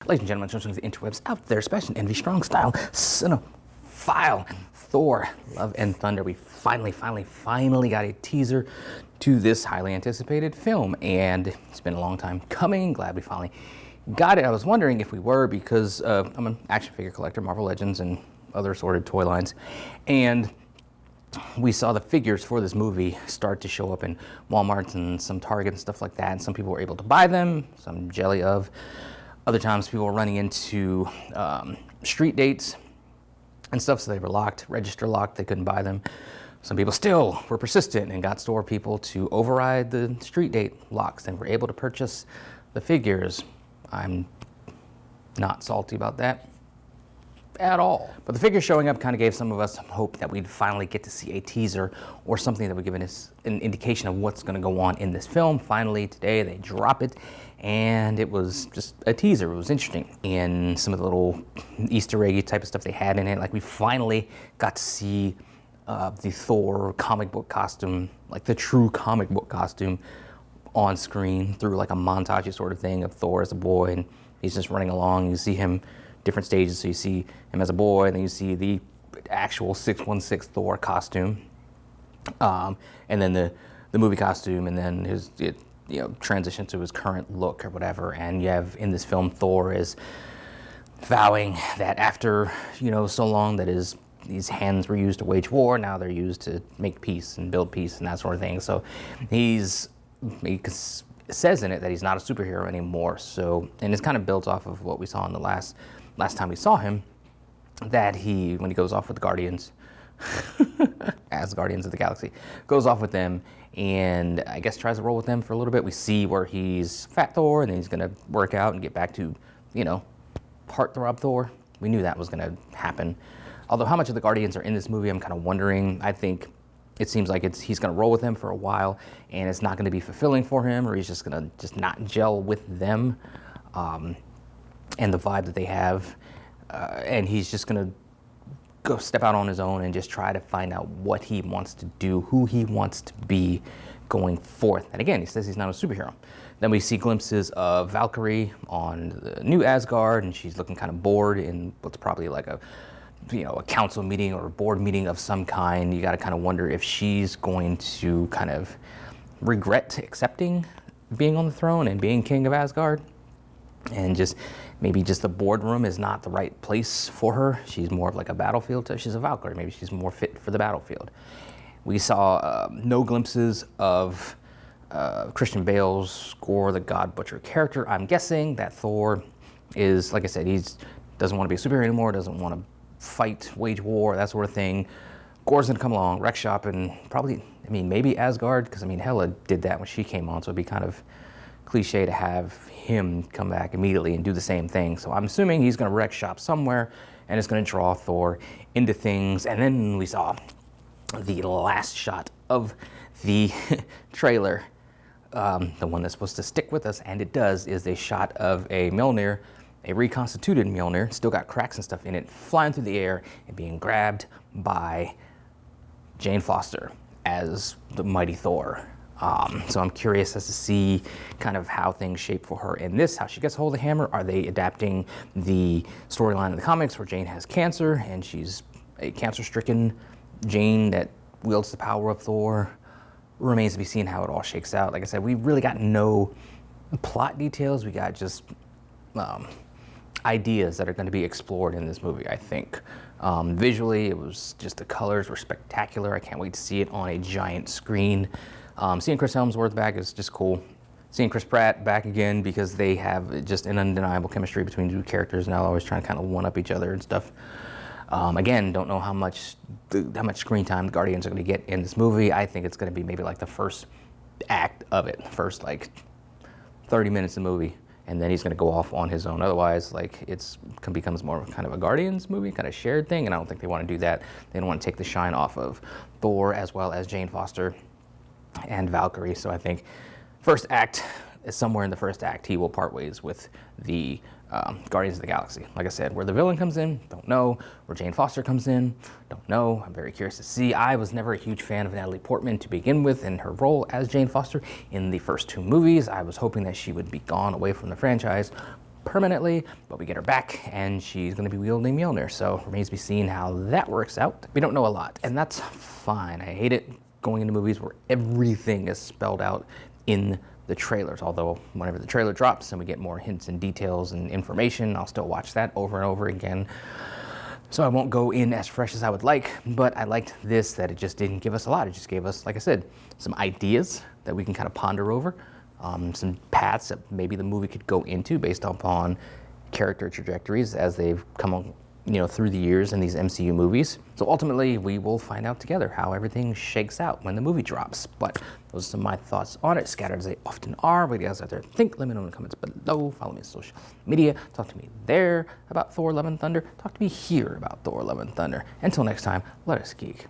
Ladies and gentlemen, the interwebs out there, especially in the strong style cinephile, Thor, Love and Thunder. We finally got a teaser to this highly anticipated film, and it's been a long time coming. Glad we finally got it. I was wondering if we were, because I'm an action figure collector, Marvel Legends and other assorted toy lines, and we saw the figures for this movie start to show up in Walmart and some Target and stuff like that, and some people were able to buy them, some jelly of. Other times people were running into street dates and stuff, so they were locked, register locked, they couldn't buy them. Some people still were persistent and got store people to override the street date locks and were able to purchase the figures. I'm not salty about that at all. But the figure showing up kind of gave some of us some hope that we'd finally get to see a teaser or something that would give us an indication of what's going to go on in this film. Finally, today they drop it, and it was just a teaser. It was interesting. And some of the little Easter eggy type of stuff they had in it, like we finally got to see the Thor comic book costume, like the true comic book costume on screen through like a montage sort of thing of Thor as a boy, and he's just running along. You see him different stages, so you see him as a boy, and then you see the actual 616 Thor costume, and then the movie costume, and then his transition to his current look or whatever. And you have in this film Thor is vowing that after so long that these hands were used to wage war, now they're used to make peace and build peace and that sort of thing. So he says in it that he's not a superhero anymore. So, and it's kind of built off of what we saw in the last time we saw him, that when he goes off with the Guardians, as Guardians of the Galaxy, goes off with them and I guess tries to roll with them for a little bit. We see where he's Fat Thor, and then he's gonna work out and get back to, heartthrob Thor. We knew that was gonna happen. Although how much of the Guardians are in this movie, I'm kind of wondering. I think it seems like he's gonna roll with them for a while, and it's not gonna be fulfilling for him, or he's just gonna not gel with them. And the vibe that they have, and he's just gonna go step out on his own and just try to find out what he wants to do, who he wants to be going forth. And again, he says he's not a superhero. Then we see glimpses of Valkyrie on the new Asgard, and she's looking kind of bored in what's probably like a council meeting or a board meeting of some kind. You got to kind of wonder if she's going to kind of regret accepting being on the throne and being king of Asgard, and maybe the boardroom is not the right place for her. She's more of like a battlefield type. She's a Valkyrie. Maybe she's more fit for the battlefield. We saw no glimpses of Christian Bale's Gore the God Butcher character. I'm guessing that Thor is, like I said, doesn't want to be a superhero anymore, doesn't want to fight, wage war, that sort of thing. Gore's gonna come along, wreck shop, and probably, maybe Asgard, because Hela did that when she came on, so it'd be kind of cliche to have him come back immediately and do the same thing. So I'm assuming he's gonna wreck shop somewhere, and it's gonna draw Thor into things. And then we saw the last shot of the trailer, the one that's supposed to stick with us, and it does, is a shot of a Mjolnir, a reconstituted Mjolnir, still got cracks and stuff in it, flying through the air and being grabbed by Jane Foster as the mighty Thor. So I'm curious as to see kind of how things shape for her in this, how she gets a hold of the hammer. Are they adapting the storyline of the comics where Jane has cancer and she's a cancer-stricken Jane that wields the power of Thor? Remains to be seen how it all shakes out. Like I said, we really got no plot details. We got just ideas that are going to be explored in this movie, I think. Visually, it was just the colors were spectacular. I can't wait to see it on a giant screen. Seeing Chris Hemsworth back is just cool. Seeing Chris Pratt back again, because they have just an undeniable chemistry between the two characters, and they're always trying to kind of one-up each other and stuff. Again, don't know how much screen time the Guardians are going to get in this movie. I think it's going to be maybe like the first act of it, first like 30 minutes of the movie, and then he's going to go off on his own. Otherwise, like becomes more of kind of a Guardians movie, kind of shared thing, and I don't think they want to do that. They don't want to take the shine off of Thor as well as Jane Foster and Valkyrie. So I think somewhere in the first act, he will part ways with the Guardians of the Galaxy. Like I said, where the villain comes in, don't know. Where Jane Foster comes in, don't know. I'm very curious to see. I was never a huge fan of Natalie Portman to begin with in her role as Jane Foster in the first two movies. I was hoping that she would be gone away from the franchise permanently, but we get her back and she's going to be wielding Mjolnir. So remains to be seen how that works out. We don't know a lot, and that's fine. I hate it going into movies where everything is spelled out in the trailers, although whenever the trailer drops and we get more hints and details and information, I'll still watch that over and over again. So I won't go in as fresh as I would like, but I liked this, that it just didn't give us a lot. It just gave us, like I said, some ideas that we can kind of ponder over, some paths that maybe the movie could go into based upon character trajectories as they've come on, through the years in these MCU movies. So ultimately, we will find out together how everything shakes out when the movie drops. But those are some of my thoughts on it, scattered as they often are. What you guys out there think? Let me know in the comments below. Follow me on social media. Talk to me there about Thor: Love and Thunder. Talk to me here about Thor: Love and Thunder. Until next time, let us geek.